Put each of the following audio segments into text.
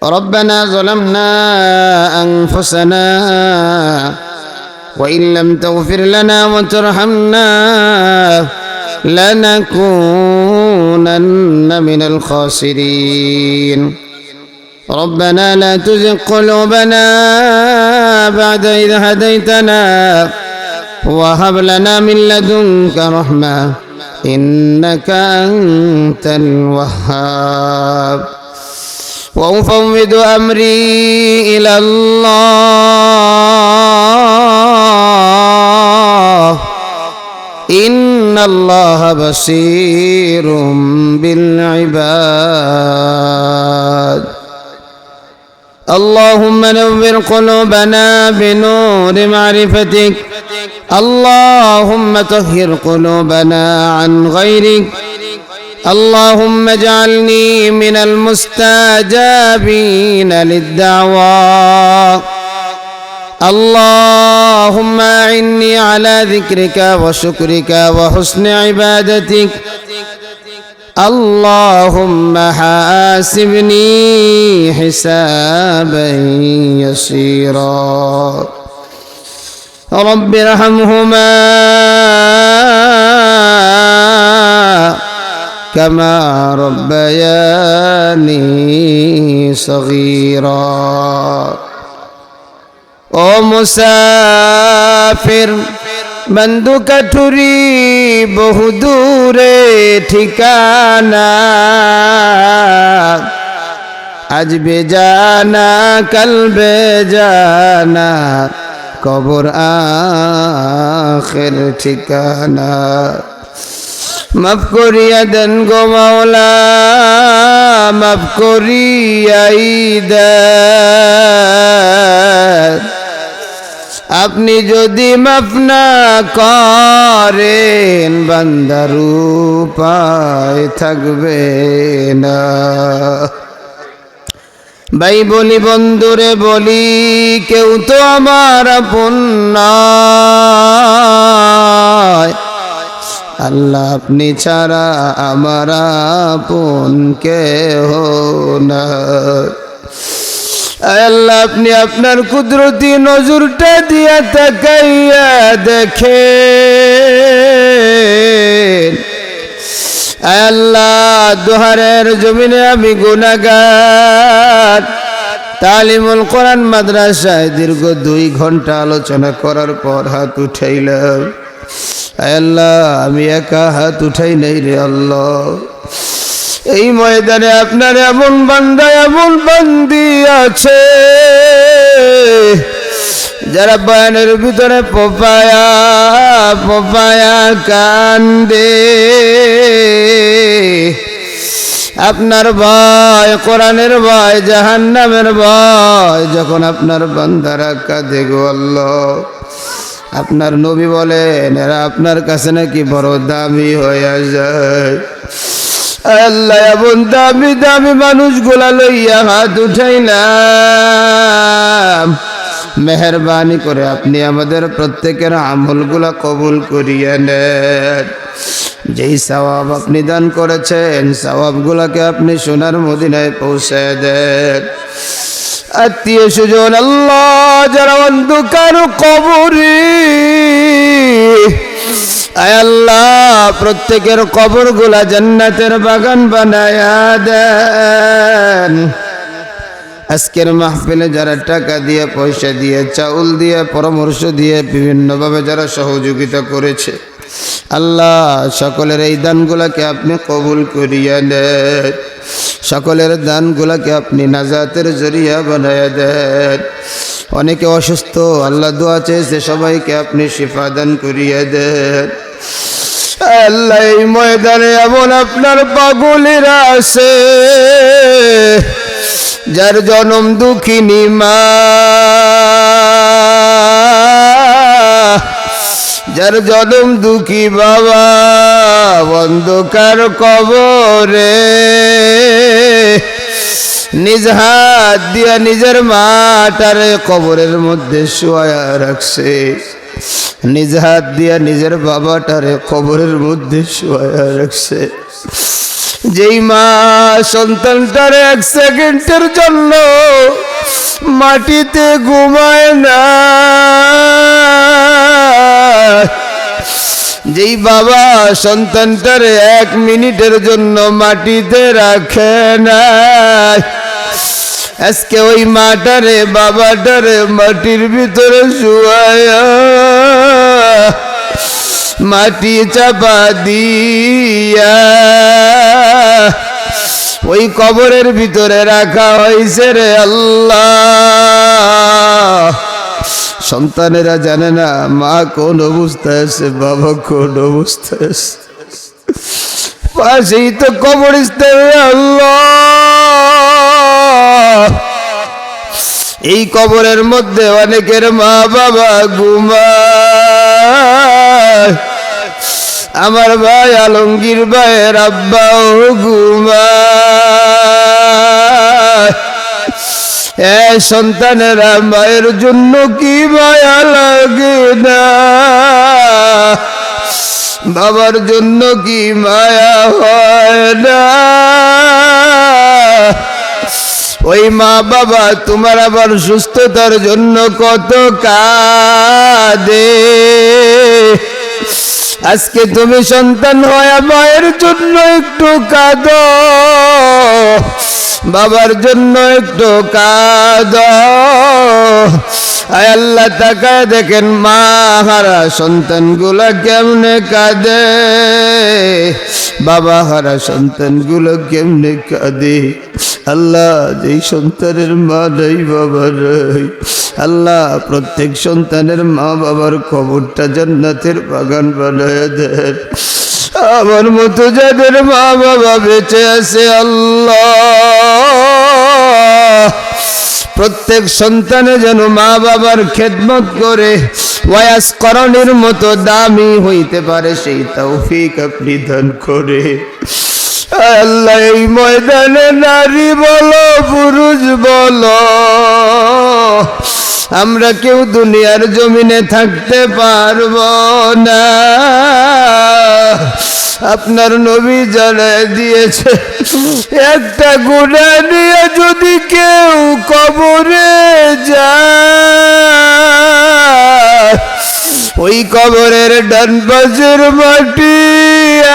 ربنا ظلمنا أنفسنا وإن لم تغفر لنا وترحمنا لنكونن من الخاسرين ربنا لا تزغ قلوبنا بعد إذ هديتنا وهب لنا من لدنك رحمة إنك أنت الوهاب وأفوض أمري إلى الله إن الله بصير بالعباد اللهم نور قلوبنا بنور معرفتك اللهم طهر قلوبنا عن غيرك اللهم اجعلني من المستجابين للدعوات اللهم أعني على ذكرك وشكرك وحسن عبادتك اللهم حاسبني حسابا يسيرا رب ارحمهما كما ربياني صغيرا ও মুসাফির বন্ধু কাঠুরি বহুদূরে ঠিকানা আজ বেজানা কাল বেজানা কবর আখির ঠিকানা মাফ করিয়া দেন গো মাওলা মাফ করিয়াই দেন আপনি যদি মাফ না করেন বান্দার উপায় থাকবে না ভাই বলি বন্ধুরে বলি কেউ তো আমার আপন নয় আল্লাহ আপনি ছাড়া আমার আপন কেহ না আল্লাহ আপনি আপনার কুদরতি নজরটা দিয়া তাকাইয়া দেখেন আল্লাহ দোহারের জমিনে আমি গুনাহগার তালিমুল কোরআন মাদ্রাসায় দীর্ঘ 2 ঘন্টা আলোচনা করার পর হাত উঠাইলাম আল্লাহ আমি একা হাত উঠাই নাই রে আল্লাহ এই ময়দানে আপনার এমন বান্দা এমন বান্দি আছে যারা বয়ানের ভিতরে পোপায়া পোপায়া কান্দে আপনার ভয় কোরআনের ভয় জাহান্নামের ভয় যখন আপনার বান্দারা কাঁদে গো আল্লাহ আপনার নবী বলেন এরা আপনার কাছে নাকি বড় দামি হয়ে যায় আল্লাহ এমন দামি দামি মানুষগুলা লইয়া হাত উঠাইলাম মেহেরবানি করে আপনি আমাদের প্রত্যেকের আমলগুলা কবুল করিয়ে নেন যেই সওয়াব আপনি দান করেছেন সওয়াবগুলাকে আপনি সোনার মদিনায় পৌঁছে দেন আত্মীয় স্বজন আল্লাহ যারা অন্ধকার কবরে আয় আল্লাহ প্রত্যেকের কবরগুলা জান্নাতের বাগান বানায়া দেন আজকের মাহফিলে যারা টাকা দিয়ে পয়সা দিয়ে চাউল দিয়ে পরামর্শ দিয়ে বিভিন্নভাবে যারা সহযোগিতা করেছে আল্লাহ সকলের এই দানগুলাকে আপনি কবুল করিয়া নেন সকলের দানগুলাকে আপনি নাজাতের জরিয়া বানায়া দেন অনেকে অসুস্থ আল্লাহ দোয়া চেয়েছে সবাইকে আপনি শিফা দান করিয়া দেন আল্লাহ এই ময়দানে এমন আপনার পাগলেরা আছে যার জনম দুঃখিনী মা যার জনম দুঃখী বাবা অন্ধকার কবরে নিজ হাত দিয়া নিজের মাটারে কবরের মধ্যে শুয়ায়া রাখছে নিজ হাত দিয়া নিজের বাবাটারে কবরের মধ্যে শুয়ায়া রাখছে যেই মা সন্তানটার 1 সেকেন্ডের জন্য মাটিতে ঘুমায় না, যেই বাবা সন্তানটার 1 মিনিটের জন্য মাটিতে রাখে না, আজকে ওই মাটারে বাবাটারে মাটির ভিতরে শুয়ায়া মাটি চাপা দিয়া ওই কবরের ভিতরে রাখা হয়েছে রে আল্লাহ। সন্তানেরা জানে না মা কোন অবস্থায় আছে, বাবা কোন অবস্থায় আছে, পাশেই তো কবরস্থান। আল্লাহ, এই কবরের মধ্যে অনেকের মা বাবা ঘুমায়, আমার ভাই আলমগীর ভাইয়ের আব্বাও ঘুমায়। সন্তানেরা মায়ের জন্য কি মায়া লাগে না, বাবার জন্য কি মায়া হয় না। ওই মা বাবা তোমার আবার সুস্থতার জন্য কত কাঁদে। আজকে তুমি সন্তান হয় মায়ের জন্য একটু কাঁদো, বাবার জন্য একটু কাঁদো। আয় আল্লাহ তাকায় দেখেন মা হারা সন্তানগুলো কেমনে কাঁদে, বাবা হারা সন্তানগুলো কেমনে কাঁদে। আল্লাহ, যেই সন্তানের মা নাই বাবা নাই, আল্লাহ প্রত্যেক সন্তানের মা বাবার কবরটা জান্নাতের বাগান বানায় দেন। আমার মতো যাদের মা বাবা বেঁচে আছে আল্লাহ, প্রত্যেক সন্তানে যেন মা বাবার খেদমত করে ওয়াস করণের মতো দামি হইতে পারে, সেই তৌফিক আপনি দান করে। আল্লাহ, এই ময়দানে নারী বলো পুরুষ বলো, আমরা কেউ দুনিয়ার জমিনে থাকতে পারবো না। আপনার নবী জানায় দিয়েছে, একটা গুনাহ নিয়ে যদি কেউ কবরে যায়, ওই কবরের ডান পাশের মাটি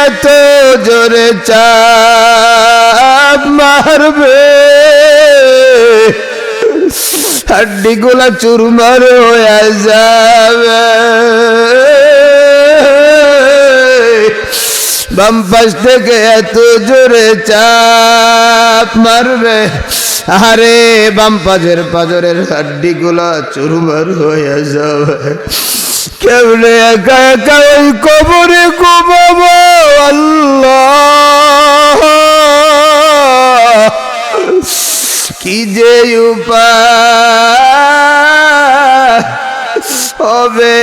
এত জোরে চাপ মারবে, হাড্ডিগুলা চুরমার হয়ে যাবে। বাম পাশ থেকে এত জোরে চাপ মারবে, আরে বাম পাজরের হাড্ডিগুলা চুরমার হয়ে যাবে। কেমনে একা একা ওই কবরে ঘুমাবো আল্লাহ, কি যে উপায় হবে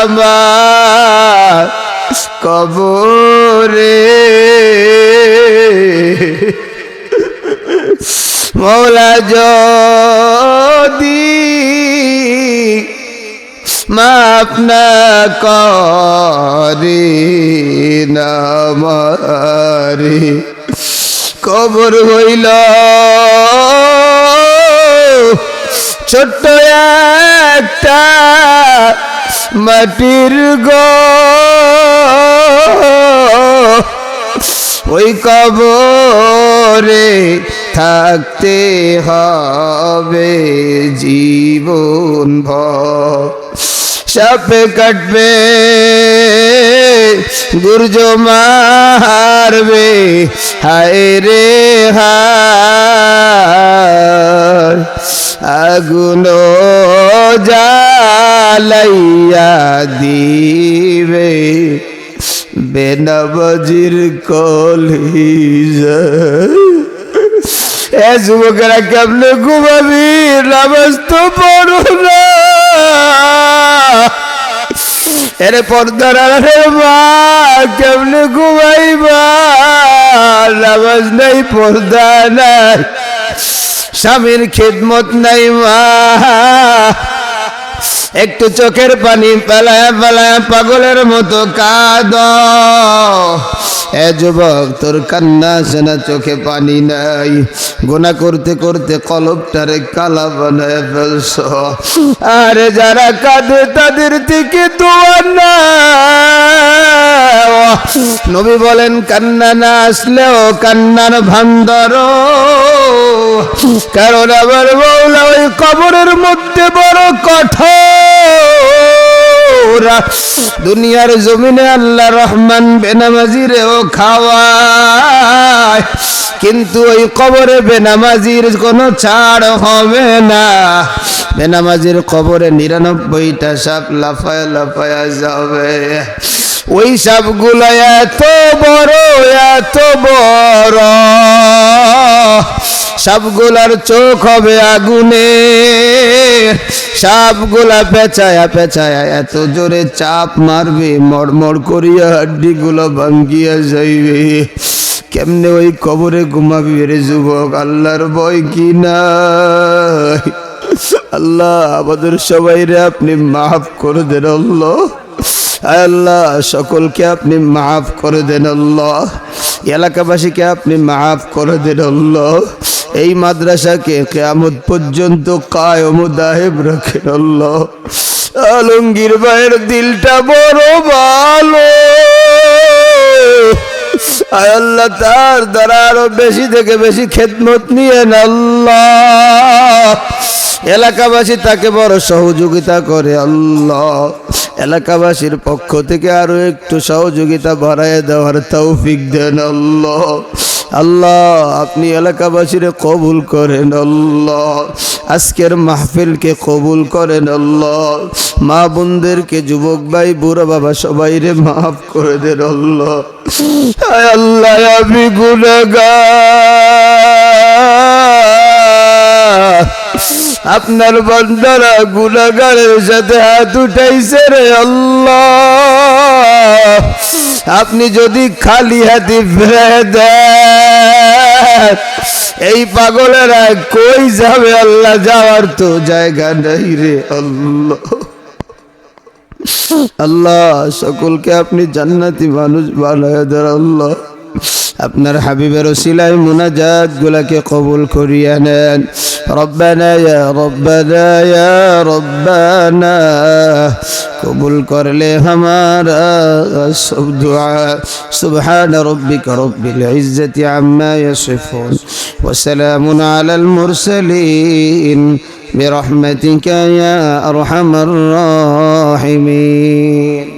আমার কবরে। মৌলা যদি মাফ না করে আমারে, কবর হইল ছোট্ট একটা মাটির ঘর, ওই কবরে থাকতে হবে জীবন ভর। সাপে কাটবে, গুর্জ মারবে, হায় রে হায়, আগুন জ্বালাইয়া দিবে বেনাবাজির কলিজা। এ যুবকেরা কেমনে ঘুমাবি, নামাজ তো পড়ো না। এরে পর্দার মা কেমনে ঘুমাইবা, নামাজ নাই, পর্দা নাই, স্বামীর খেদমত নাই মা, একটু চোখের পানি ফেলায় ফেলায় পাগলের মতো কাঁদো। এ যুবক, তোর কান্না আসে না, চোখে পানি নাই, গুনাহ করতে করতে কলবটারে কালা বানায় ফেলছ। আরে যারা কাঁদে তাদের থেকে দোয়া না। নবী বলেন কান্না না আসলেও কান্নার ভান্ডার, কারণ আমার মওলা ওই কবরের মধ্যে বড় কঠোর। দুনিয়ার জমিনে আল্লাহ রহমান বেনামাজিরেও খাওয়ায়, কিন্তু ওই কবরে বেনামাজির কোনো ছাড় হবে না। বেনামাজির কবরে 99টা সাপ লাফায়া লাফায়া যাবে। ওই সাপগুলো এত বড় এত বড়, সাপগুলার চোখ হবে আগুনে, সাপগুলা পেঁচায়া পেঁচায়া এত জোরে চাপ মারবে, মড়মড় করিয়া হাড্ডিগুলো ভাঙ্গিয়া যাইবে। কেমনে ওই কবরে ঘুমাবি রে যুবক? আল্লাহর ভয় কি নাই? আল্লাহ আমাদের সবাইরে আপনি মাফ করে দেন আল্লাহ। আল্লাহ সকলকে আপনি মাফ করে দেন আল্লাহ। এলাকাবাসীকে আপনি মাফ করে দেন আল্লাহ। এই মাদ্রাসাকে কিয়ামত পর্যন্ত কায়েম ও দায়েম রাখেন আল্লাহ। আলমগীর ভাইয়ের দিলটা বড় ভালো, আল্লাহ তার দ্বারা আরো বেশি থেকে বেশি খেদমত নিয়েন আল্লাহ। এলাকাবাসী তাকে বড় সহযোগিতা করে আল্লাহ। এলাকাবাসীর পক্ষ থেকে আরো একটু সহযোগিতা বাড়ায় দেওয়ার তৌফিক দেন আল্লাহ। আল্লাহ আপনি এলাকাবাসীর কবুল করেন আল্লাহ। আজকের মাহফিলকে কবুল করেন আল্লাহ। মা বোনদেরকে, যুবক ভাই বুড়া বাবা সবাইরে মাফ করে দেন আল্লাহ। আল্লাহ আমি গুনাহগার, আপনার বান্দারা গুনাহগারের সাথে হাত উঠাইছে রে আল্লাহ। আপনি যদি খালি হাতে ফিরে দেন, এই পাগলেরা কই যাবে আল্লাহ? যাওয়ার তো জায়গা নাই রে আল্লাহ। আল্লাহ সকলকে আপনি জান্নাতি মানুষ বানায় দেন আল্লাহ। আপনার হাবিবের ওসিলায় মুনাজাত গুলাকে কবুল করিয়া নেন। রব্বানা ইয়া রব্বানা ইয়া রব্বানা, কবুল করলে হামারা সব দুআ। সুবহান রাব্বিকা রব্বিল ইজ্জাতি আম্মা ইয়াসিফুন ওয়া সালামুন আলাল মুরসালিন বিরহমাতিকা ইয়া আরহামার রাহিমিন।